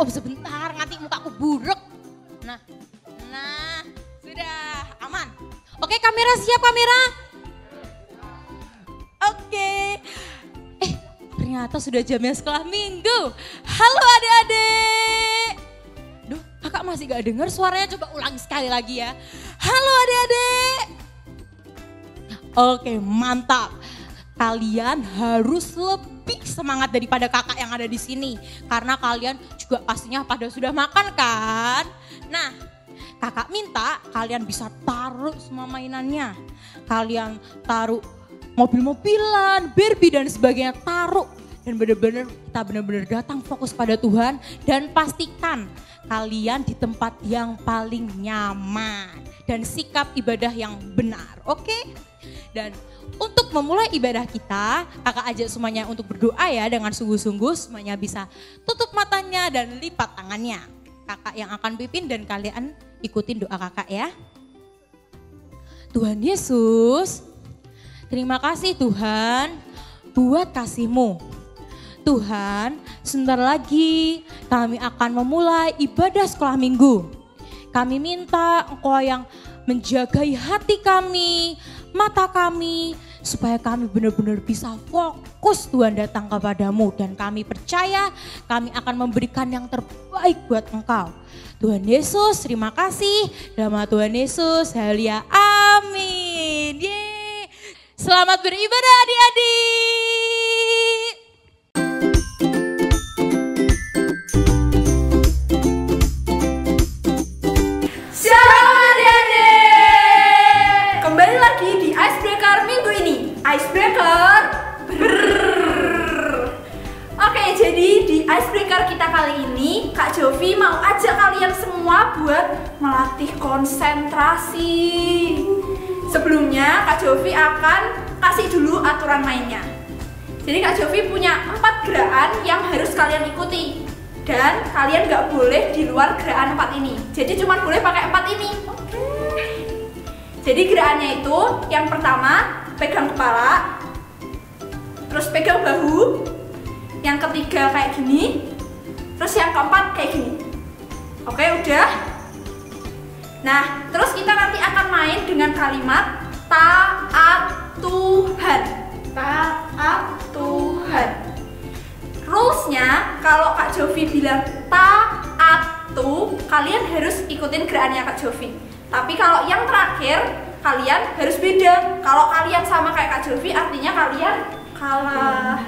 sebentar, nanti mukaku buruk. Nah, sudah aman. Oke, kamera siap kamera. Oke. Ternyata sudah jamnya sekolah minggu. Halo adik-adik. Duh, kakak masih gak dengar suaranya, coba ulangi sekali lagi ya. Halo adik-adik. Oke, mantap. Kalian harus lebih semangat daripada kakak yang ada di sini. Karena kalian juga pastinya pada sudah makan kan? Nah, kakak minta kalian bisa taruh semua mainannya. Kalian taruh mobil-mobilan, Barbie dan sebagainya, taruh. Dan kita benar-benar datang fokus pada Tuhan. Dan pastikan kalian di tempat yang paling nyaman. Dan sikap ibadah yang benar, oke? Dan untuk memulai ibadah kita, kakak ajak semuanya untuk berdoa ya dengan sungguh-sungguh. Semuanya bisa tutup matanya dan lipat tangannya. Kakak yang akan pimpin dan kalian ikutin doa kakak ya. Tuhan Yesus, terima kasih Tuhan buat kasih-Mu. Tuhan, sebentar lagi kami akan memulai ibadah sekolah minggu. Kami minta Engkau yang menjagai hati kami, mata kami, supaya kami benar-benar bisa fokus Tuhan datang kepadamu. Dan kami percaya kami akan memberikan yang terbaik buat Engkau. Tuhan Yesus, terima kasih. Dalam nama Tuhan Yesus, haleluya, amin. Yeay. Selamat beribadah adik-adik. Icebreaker. Oke, jadi di icebreaker kita kali ini Kak Jovi mau ajak kalian semua buat melatih konsentrasi. Sebelumnya Kak Jovi akan kasih dulu aturan mainnya. Jadi Kak Jovi punya 4 gerakan yang harus kalian ikuti. Dan kalian gak boleh di luar gerakan 4 ini. Jadi cuma boleh pakai 4 ini. Jadi gerakannya itu yang pertama pegang kepala, terus pegang bahu, yang ketiga kayak gini, terus yang keempat kayak gini. Oke, udah? Nah, terus kita nanti akan main dengan kalimat taat Tuhan. Taat Tuhan. Rulesnya, kalau Kak Jovi bilang taat tuh, kalian harus ikutin gerakannya Kak Jovi. Tapi kalau yang terakhir, kalian harus beda. Kalau kalian sama kayak Kak Jovi, artinya kalian kalah.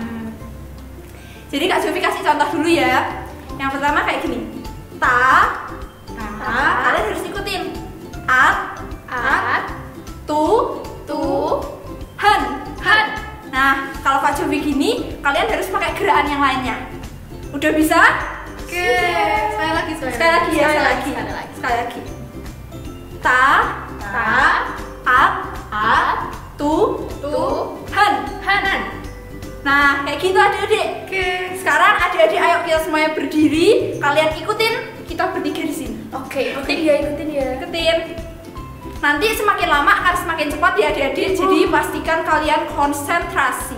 Jadi Kak Jovi kasih contoh dulu ya. Yang pertama kayak gini. Kalian harus ikutin. Han. Nah, kalau Kak Jovi gini, kalian harus pakai gerakan yang lainnya. Udah bisa? Oke. Sekali lagi. Sekali lagi. Tuhan. Nah, kayak gitu adik-adik. Oke. Sekarang adik-adik ayo kita semuanya berdiri. Kalian ikutin, kita bertiga di sini. Oke, ikutin ya. Nanti semakin lama akan semakin cepat ya adik-adik. Jadi pastikan kalian konsentrasi.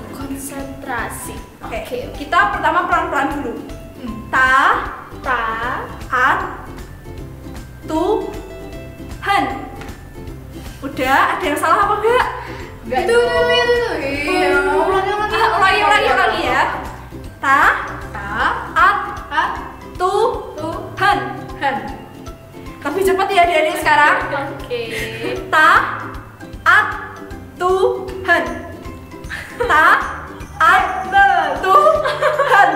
Oke. Kita pertama pelan-pelan dulu. Tuhan. Udah, ada yang salah apa enggak? Itu. Iya, Ulangi ya. Tuhan. Lebih cepat ya adik-adik sekarang. Oke. Taat Tuhan. Tuhan.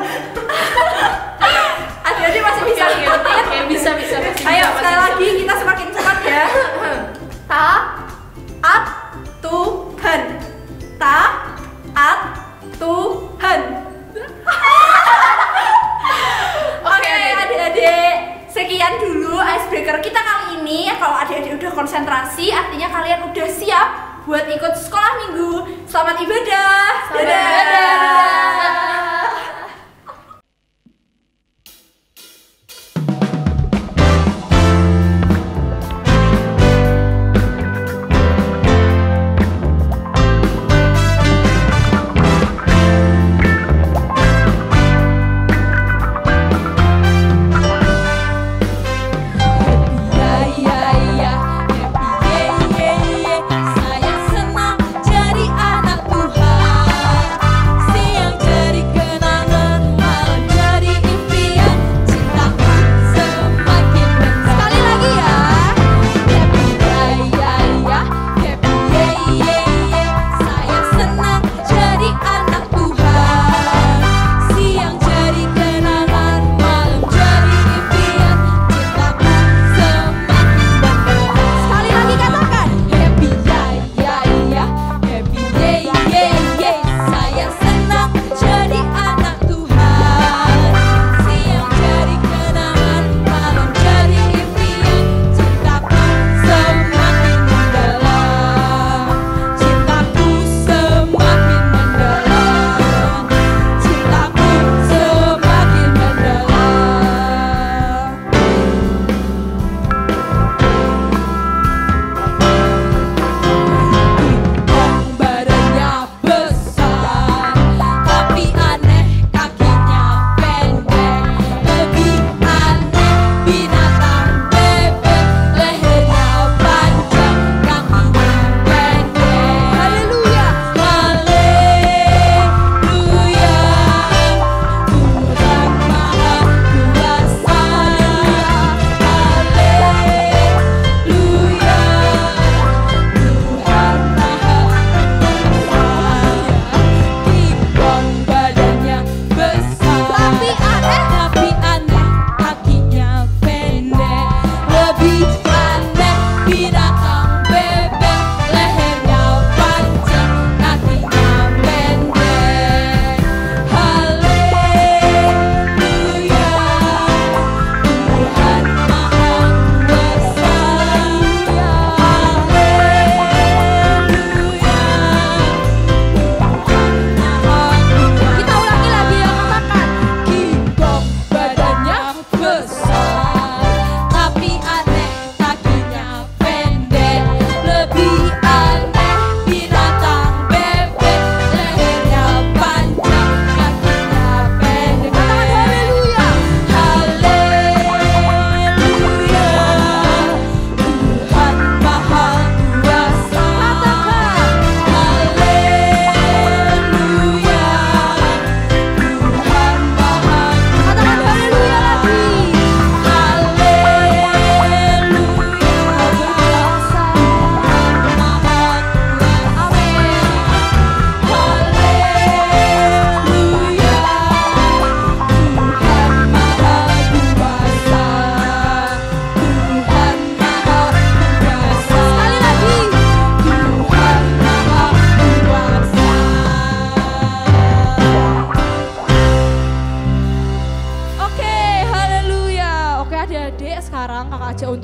Adik-adik masih bisa ikutin? Oke, bisa. Ayo sekali lagi kita semakin cepat ya. Taat Tuhan. Taat Tuhan. Oke adik-adik, sekian dulu icebreaker kita kali ini. Kalau adik-adik udah konsentrasi, artinya kalian udah siap buat ikut sekolah minggu. Selamat ibadah. Dadah.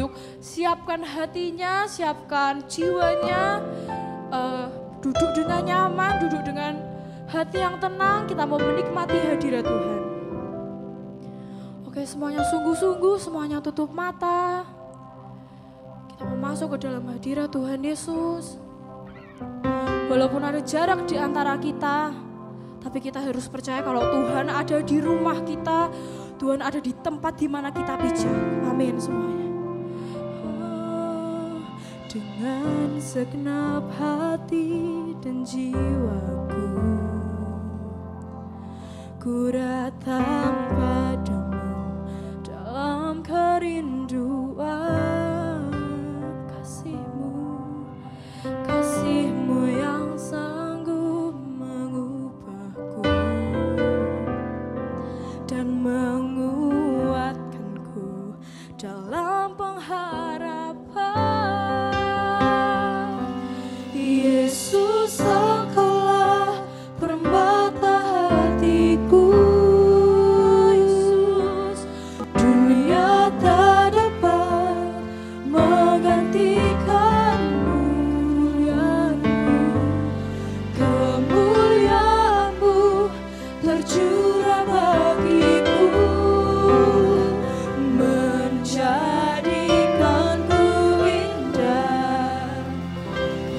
mau siapkan hatinya, siapkan jiwanya, duduk dengan nyaman, duduk dengan hati yang tenang, kita mau menikmati hadirat Tuhan. Oke, semuanya sungguh-sungguh, semuanya tutup mata. Kita mau masuk ke dalam hadirat Tuhan Yesus. Walaupun ada jarak di antara kita, tapi kita harus percaya kalau Tuhan ada di rumah kita, Tuhan ada di tempat di mana kita pijak. Amin semuanya. Dengan segenap hati dan jiwaku, ku datang padamu dalam kerinduan kasih-Mu yang sanggup mengubahku dan menguatkanku dalam pengharapan. Yesus, Engkaulah permata hatiku. Yesus, dunia tak dapat menggantikanmu. Kemuliaan-Mu tercurah bagiku, menjadikanku indah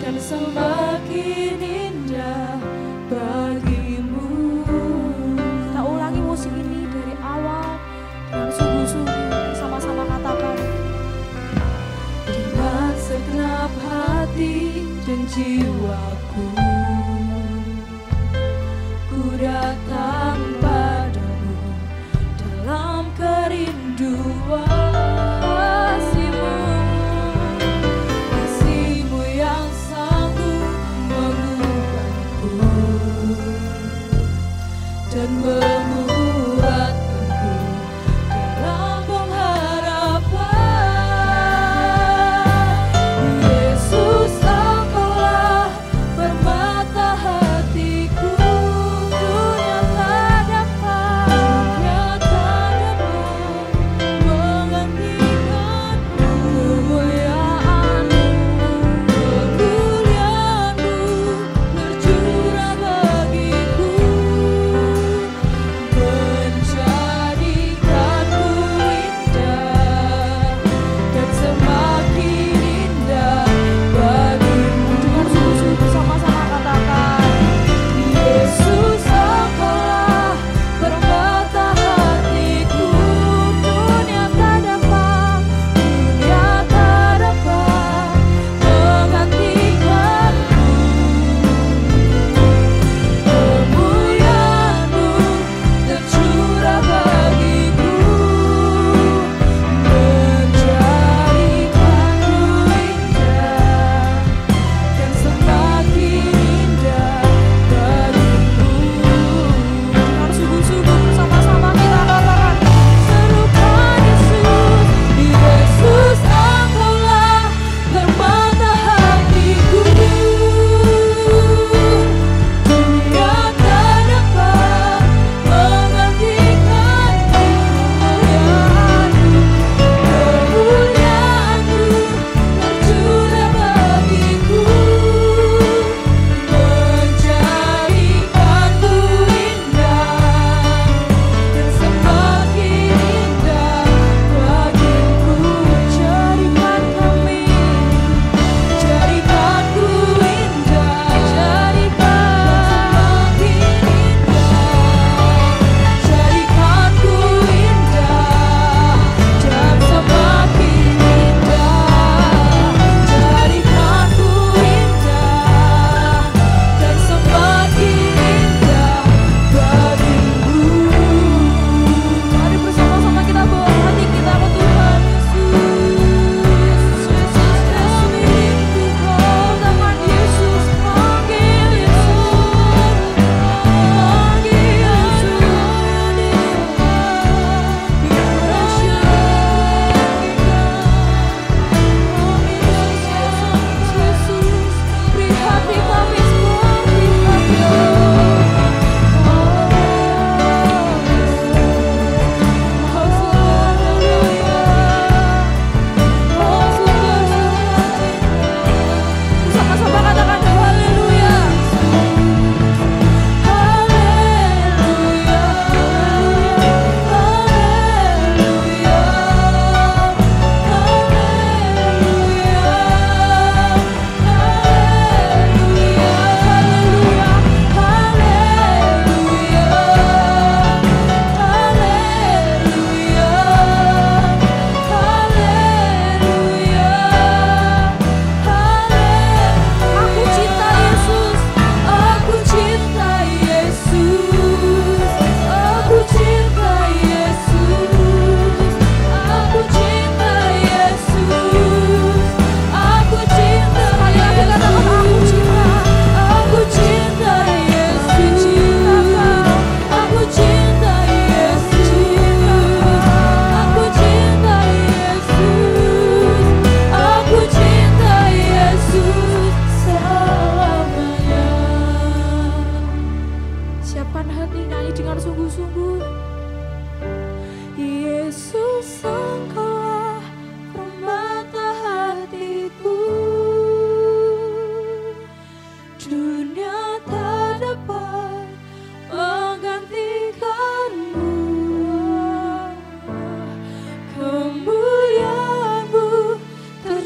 dan semakin indah bagimu. Kita ulangi musik ini dari awal dengan sungguh-sungguh, sama-sama katakan. Dengan segenap hati dan jiwaku, ku datang padamu dalam kerinduan kasih-Mu yang sanggup mengubahku dan menguatkanku dalam pengharapan. Yesus, Engkaulah permata hatiku. Dunia tak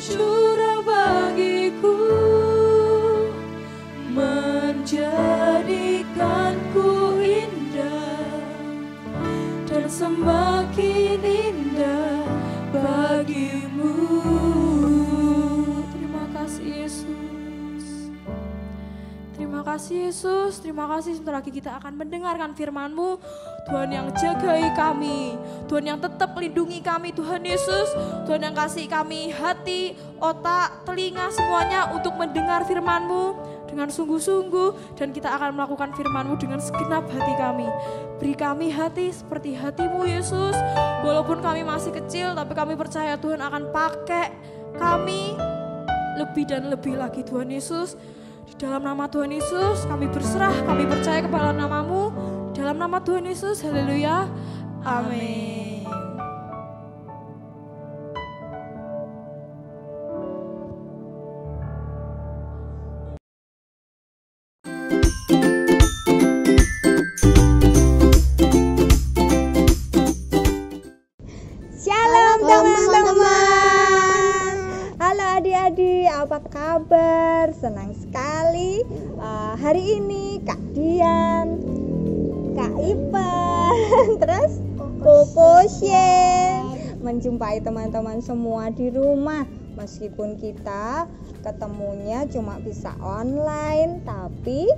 Syura bagiku, menjadikanku indah dan semakin indah bagimu. Terima kasih Yesus. Terima kasih Yesus. Terima kasih sebentar lagi kita akan mendengarkan firman-Mu. Tuhan yang jagai kami, Tuhan yang tetap melindungi kami, Tuhan Yesus. Tuhan yang kasih kami hati, otak, telinga semuanya untuk mendengar firman-Mu dengan sungguh-sungguh. Dan kita akan melakukan firman-Mu dengan segenap hati kami. Beri kami hati seperti hati-Mu Yesus. Walaupun kami masih kecil, tapi kami percaya Tuhan akan pakai kami lebih dan lebih lagi Tuhan Yesus. Di dalam nama Tuhan Yesus kami berserah, kami percaya kepada nama-Mu. Dalam nama Tuhan Yesus, haleluya, amin. Shalom teman-teman. Halo adik-adik, apa kabar? Senang sekali hari ini Kak Dian, Kak Ipan, terus Koko Shen menjumpai teman-teman semua di rumah. Meskipun kita ketemunya cuma bisa online, tapi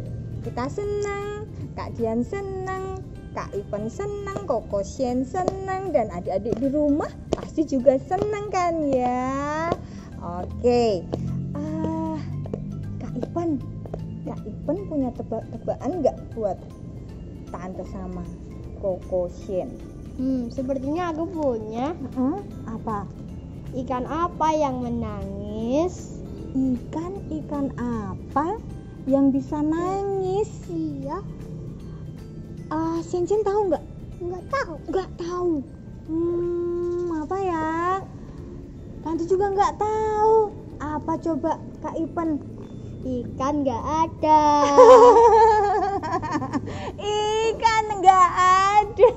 kita senang. Kak Dian senang, Kak Ipan senang, Koko Shen senang, dan adik-adik di rumah pasti juga senang kan ya? Oke, Kak Ipan punya tebak-tebakan nggak buat Tante sama Koko Shen? Sepertinya aku punya. Apa? Ikan apa yang menangis? Ikan apa yang bisa nangis? Iya. Shen tahu nggak? Nggak tahu. Nggak tahu. Apa ya? Tante juga nggak tahu. Apa coba Kak Ipan? Ikan nggak ada. Ikan nggak ada.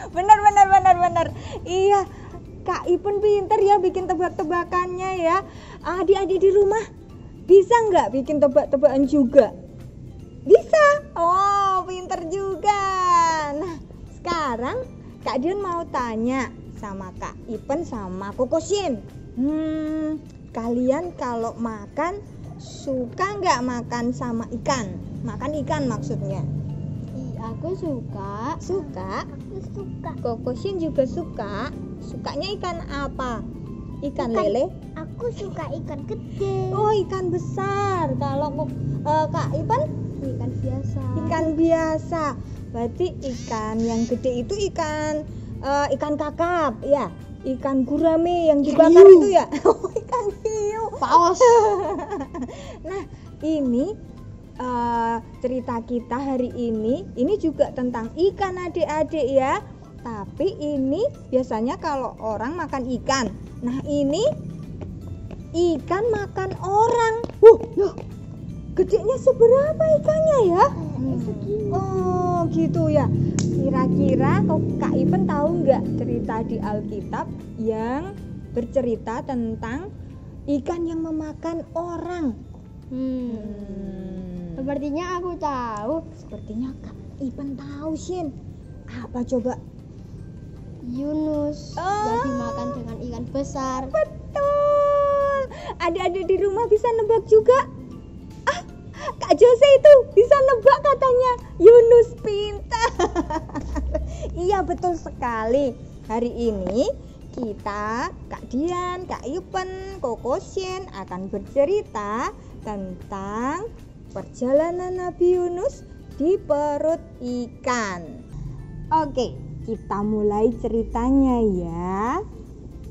Benar. Iya, Kak Ipan pinter ya bikin tebak-tebakannya ya. Adik-adik di rumah bisa nggak bikin tebak-tebakan juga? Bisa. Oh, pinter juga. Nah, sekarang Kak Dian mau tanya sama Kak Ipan sama Koko Shen. Kalian kalau makan suka nggak makan sama ikan? Makan ikan maksudnya. Aku suka. Suka? Aku suka. Koko Shen juga suka. Sukanya ikan apa? Ikan lele? Aku suka ikan gede. Oh, ikan besar. Kalau Kak Ipan? Ikan biasa. Ikan biasa. Berarti ikan yang gede itu ikan kakap ya. Ikan gurame yang dibakar itu ya. Oh, ikan hiu. Paus. Nah, ini cerita kita hari ini juga tentang ikan adik-adik ya. Tapi ini biasanya kalau orang makan ikan. Nah, ini ikan makan orang. Loh, gedenya seberapa ikannya ya? Oh, gitu ya. Kira-kira Kak Ipan tahu nggak cerita di Alkitab yang bercerita tentang ikan yang memakan orang? Sepertinya aku tahu. Sepertinya Kak Ipan tahu, Shin. Apa coba? Yunus yang dimakan dengan ikan besar. Betul. Adik-adik di rumah bisa nebak juga? Kak Jose itu bisa nebak katanya. Yunus pintar. Iya, betul sekali. Hari ini kita, Kak Dian, Kak Ipan, Koko Shen akan bercerita tentang perjalanan Nabi Yunus di perut ikan. Oke, kita mulai ceritanya ya.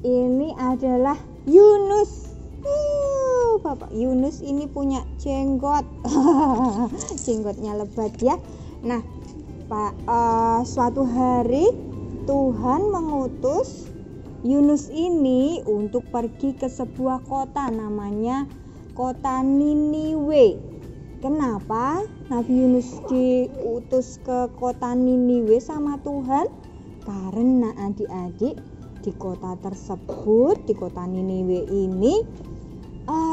Ini adalah Yunus. Bapak Yunus ini punya jenggot. Jenggotnya lebat ya. Nah, suatu hari Tuhan mengutus Yunus ini untuk pergi ke sebuah kota namanya kota Niniwe. Kenapa Nabi Yunus diutus ke kota Niniwe sama Tuhan? Karena adik-adik di kota tersebut, di kota Niniwe ini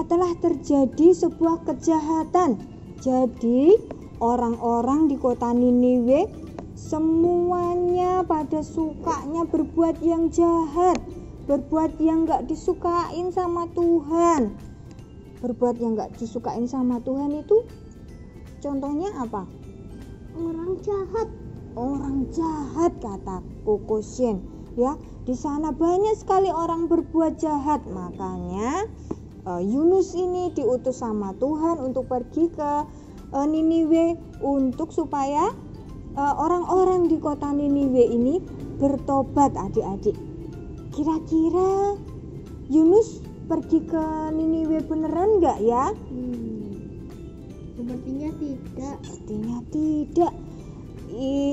telah terjadi sebuah kejahatan. Jadi orang-orang di kota Niniwe semuanya pada sukanya berbuat yang jahat, berbuat yang gak disukain sama Tuhan. Berbuat yang gak disukain sama Tuhan itu contohnya apa? Orang jahat. Orang jahat, kata Koko Shen. Ya, di sana banyak sekali orang berbuat jahat. Makanya Yunus ini diutus sama Tuhan untuk pergi ke Niniwe untuk supaya orang-orang di kota Niniwe ini bertobat, adik-adik. Kira-kira Yunus pergi ke Niniwe beneran nggak ya? Sepertinya tidak. Sepertinya tidak.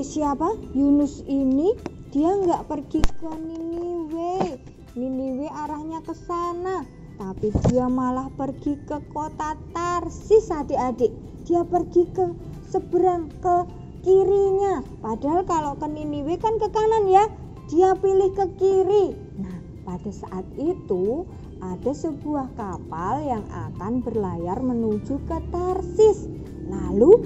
Siapa? Yunus ini dia nggak pergi ke Niniwe. Niniwe arahnya ke sana, tapi dia malah pergi ke kota Tarsis, adik-adik. Dia pergi ke seberang, ke kirinya. Padahal kalau ke Niniwe kan ke kanan ya. Dia pilih ke kiri. Nah, pada saat itu ada sebuah kapal yang akan berlayar menuju ke Tarsis. Lalu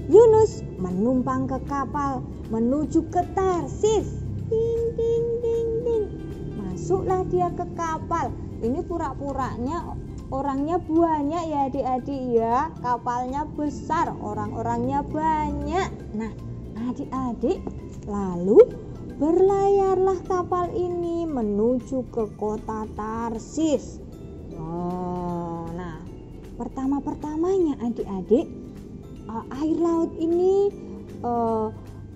Yunus menumpang ke kapal menuju ke Tarsis. Ding ding ding ding. Masuklah dia ke kapal. Ini pura-puranya orangnya banyak ya adik-adik ya. Kapalnya besar, orang-orangnya banyak. Nah, adik-adik, lalu berlayarlah kapal ini menuju ke kota Tarsis. Nah, pertama-pertamanya adik-adik, air laut ini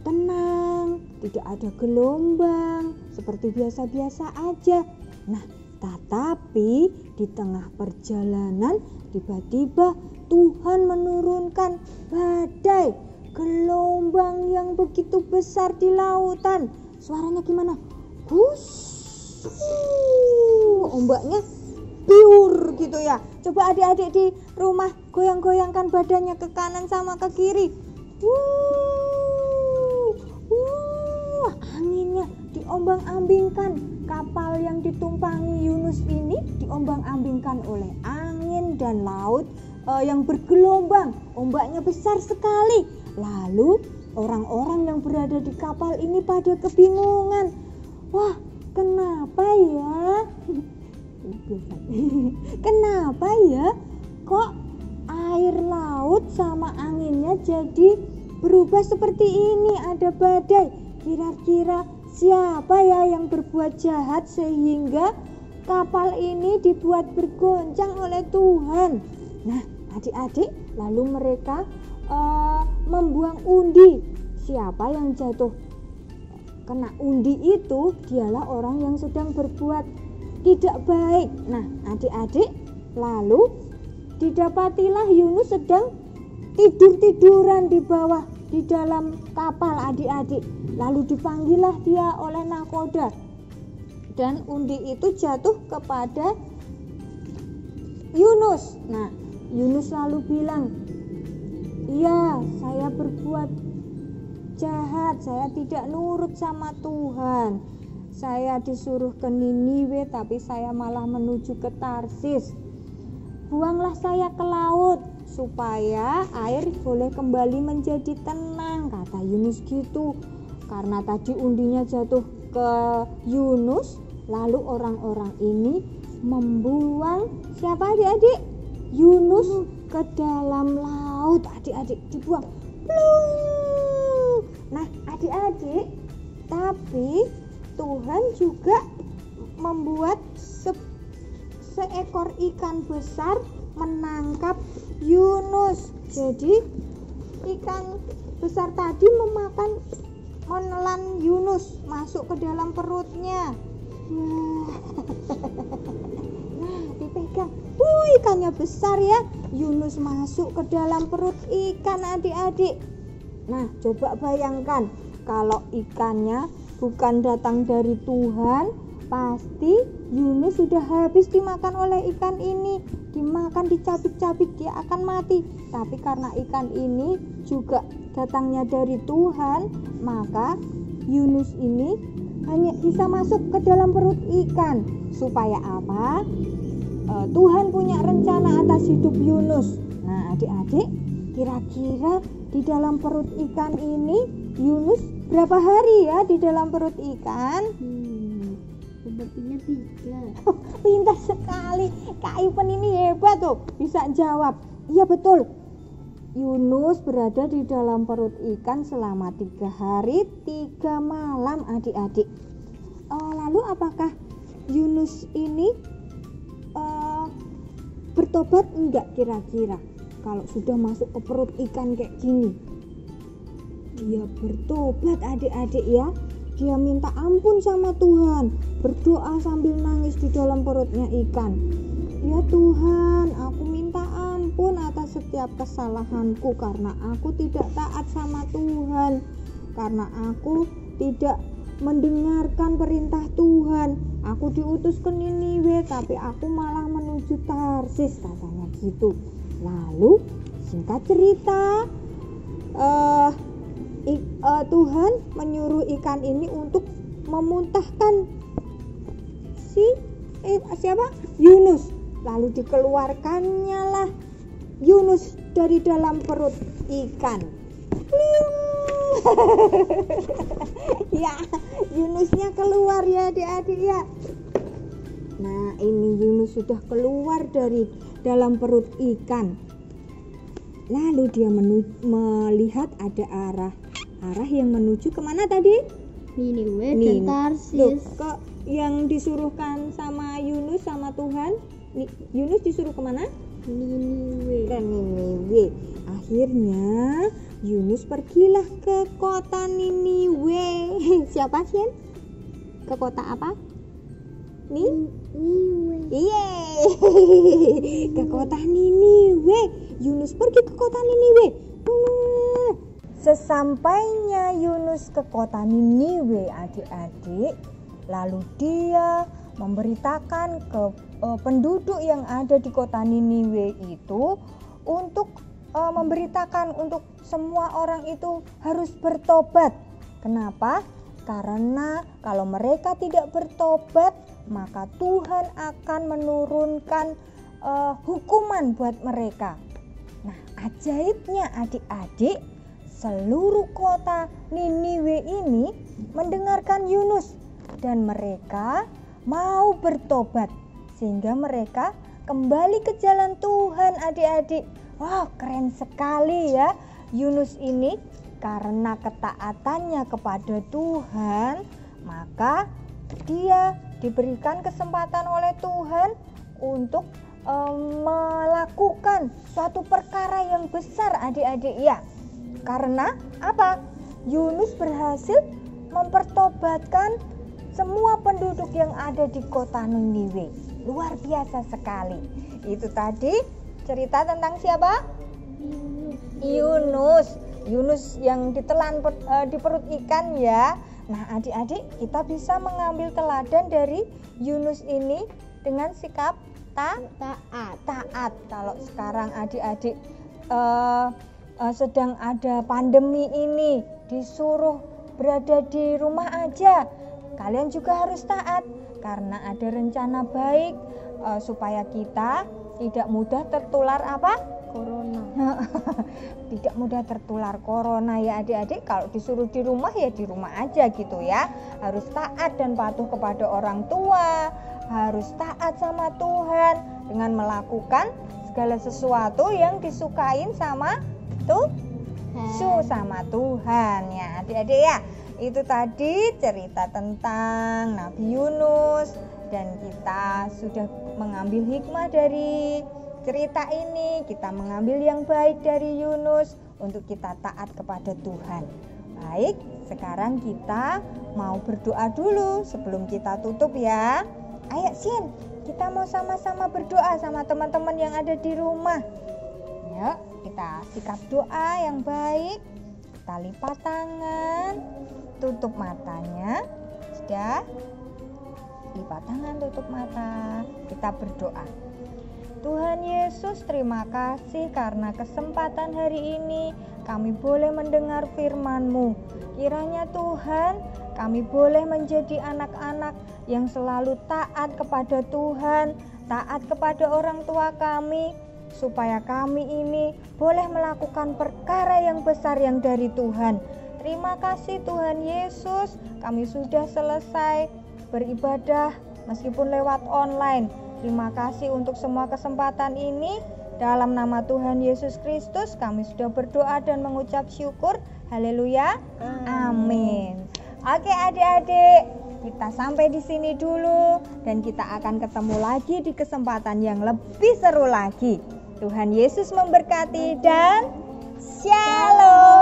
tenang, tidak ada gelombang, seperti biasa-biasa aja. Nah, tetapi di tengah perjalanan tiba-tiba Tuhan menurunkan badai, gelombang yang begitu besar di lautan. Suaranya gimana? Hush, ombaknya piur gitu ya. Coba adik-adik di rumah goyang-goyangkan badannya ke kanan sama ke kiri. Anginnya diombang-ambingkan. Kapal yang ditumpangi Yunus ini diombang-ambingkan oleh angin dan laut yang bergelombang. Ombaknya besar sekali. Lalu orang-orang yang berada di kapal ini pada kebingungan. Wah, kenapa ya? Kenapa ya? Kok air laut sama anginnya jadi berubah seperti ini? Ada badai. Kira-kira siapa ya yang berbuat jahat sehingga kapal ini dibuat bergoncang oleh Tuhan? Nah, adik-adik, lalu mereka membuang undi. Siapa yang jatuh kena undi itu dialah orang yang sedang berbuat tidak baik. Nah, adik-adik, lalu didapatilah Yunus sedang tidur-tiduran di bawah di dalam kapal, adik-adik. Lalu dipanggillah dia oleh nakoda dan undi itu jatuh kepada Yunus. Nah, Yunus lalu bilang, "Iya, saya berbuat jahat, saya tidak nurut sama Tuhan. Saya disuruh ke Niniwe tapi saya malah menuju ke Tarsis. Buanglah saya ke laut supaya air boleh kembali menjadi tenang," kata Yunus gitu. Karena tadi undinya jatuh ke Yunus, lalu orang-orang ini membuang siapa adik-adik? Yunus ke dalam laut, adik-adik, dibuang. Nah, adik-adik, tapi Tuhan juga membuat seekor ikan besar menangkap Yunus. Jadi ikan besar tadi menelan Yunus masuk ke dalam perutnya. Nah, dipegang. Ikannya besar ya. Yunus masuk ke dalam perut ikan, adik-adik. Nah, coba bayangkan kalau ikannya bukan datang dari Tuhan, pasti Yunus sudah habis dimakan oleh ikan ini. Dimakan, dicabik-cabik, dia akan mati. Tapi karena ikan ini juga datangnya dari Tuhan, maka Yunus ini hanya bisa masuk ke dalam perut ikan. Supaya apa? Tuhan punya rencana atas hidup Yunus. Nah, adik-adik, kira-kira di dalam perut ikan ini Yunus berapa hari ya di dalam perut ikan? Sepertinya 3. Pintar sekali. Kak Ipen ini hebat tuh, bisa jawab. Iya betul. Yunus berada di dalam perut ikan selama 3 hari 3 malam adik-adik. Lalu apakah Yunus ini bertobat enggak kira-kira? Kalau sudah masuk ke perut ikan kayak gini, dia bertobat adik-adik ya. Dia minta ampun sama Tuhan, berdoa sambil nangis di dalam perutnya ikan. Ya Tuhan, aku minta ampun atas setiap kesalahanku karena aku tidak taat sama Tuhan, karena aku tidak mendengarkan perintah Tuhan. Aku diutus ke Niniwe tapi aku malah menuju Tarsis, katanya gitu. Lalu singkat cerita, Tuhan menyuruh ikan ini untuk memuntahkan siapa? Yunus. Lalu dikeluarkannya lah Yunus dari dalam perut ikan. Ya, Yunusnya keluar ya adik-adik ya. Nah, ini Yunus sudah keluar dari dalam perut ikan. Lalu dia melihat ada arah yang menuju kemana tadi? Niniwe dan Tarsis. Ke yang disuruhkan sama Yunus sama Tuhan. Yunus disuruh kemana? Niniwe. Ke Niniwe. Akhirnya Yunus pergilah ke kota Niniwe. Siapa sih? Ke kota apa? Niniwe. Ke kota Niniwe. Yunus pergi ke kota Niniwe. Sesampainya Yunus ke kota Niniwe adik-adik, lalu dia memberitakan ke penduduk yang ada di kota Niniwe itu untuk memberitakan untuk semua orang itu harus bertobat. Kenapa? Karena kalau mereka tidak bertobat, maka Tuhan akan menurunkan hukuman buat mereka. Nah, ajaibnya adik-adik, seluruh kota Niniwe ini mendengarkan Yunus dan mereka mau bertobat sehingga mereka kembali ke jalan Tuhan adik-adik. Wow, keren sekali ya Yunus ini. Karena ketaatannya kepada Tuhan, maka dia diberikan kesempatan oleh Tuhan untuk melakukan suatu perkara yang besar adik-adik ya. Karena apa? Yunus berhasil mempertobatkan semua penduduk yang ada di kota Niniwe. Luar biasa sekali. Itu tadi cerita tentang siapa? Yunus yang ditelan di perut ikan ya. Nah adik-adik, kita bisa mengambil teladan dari Yunus ini dengan sikap taat. Kalau sekarang adik-adik sedang ada pandemi ini, disuruh berada di rumah aja, kalian juga harus taat karena ada rencana baik supaya kita tidak mudah tertular apa? Corona. Tidak mudah tertular corona ya adik-adik. Kalau disuruh di rumah ya di rumah aja gitu ya. Harus taat dan patuh kepada orang tua, harus taat sama Tuhan dengan melakukan segala sesuatu yang disukain sama sama Tuhan ya adik-adik ya. Itu tadi cerita tentang Nabi Yunus dan kita sudah mengambil hikmah dari cerita ini. Kita mengambil yang baik dari Yunus untuk kita taat kepada Tuhan. Baik, sekarang kita mau berdoa dulu sebelum kita tutup ya. Ayo Sin, kita mau sama-sama berdoa sama teman-teman yang ada di rumah. Yuk, kita sikap doa yang baik. Kita lipat tangan, tutup matanya. Sudah? Lipat tangan, tutup mata. Kita berdoa. Tuhan Yesus, terima kasih karena kesempatan hari ini kami boleh mendengar firman-Mu. Kiranya Tuhan, kami boleh menjadi anak-anak yang selalu taat kepada Tuhan, taat kepada orang tua kami, supaya kami ini boleh melakukan perkara yang besar yang dari Tuhan. Terima kasih Tuhan Yesus, kami sudah selesai beribadah meskipun lewat online. Terima kasih untuk semua kesempatan ini. Dalam nama Tuhan Yesus Kristus kami sudah berdoa dan mengucap syukur. Haleluya. Amin. Oke adik-adik, kita sampai di sini dulu dan kita akan ketemu lagi di kesempatan yang lebih seru lagi. Tuhan Yesus memberkati dan shalom.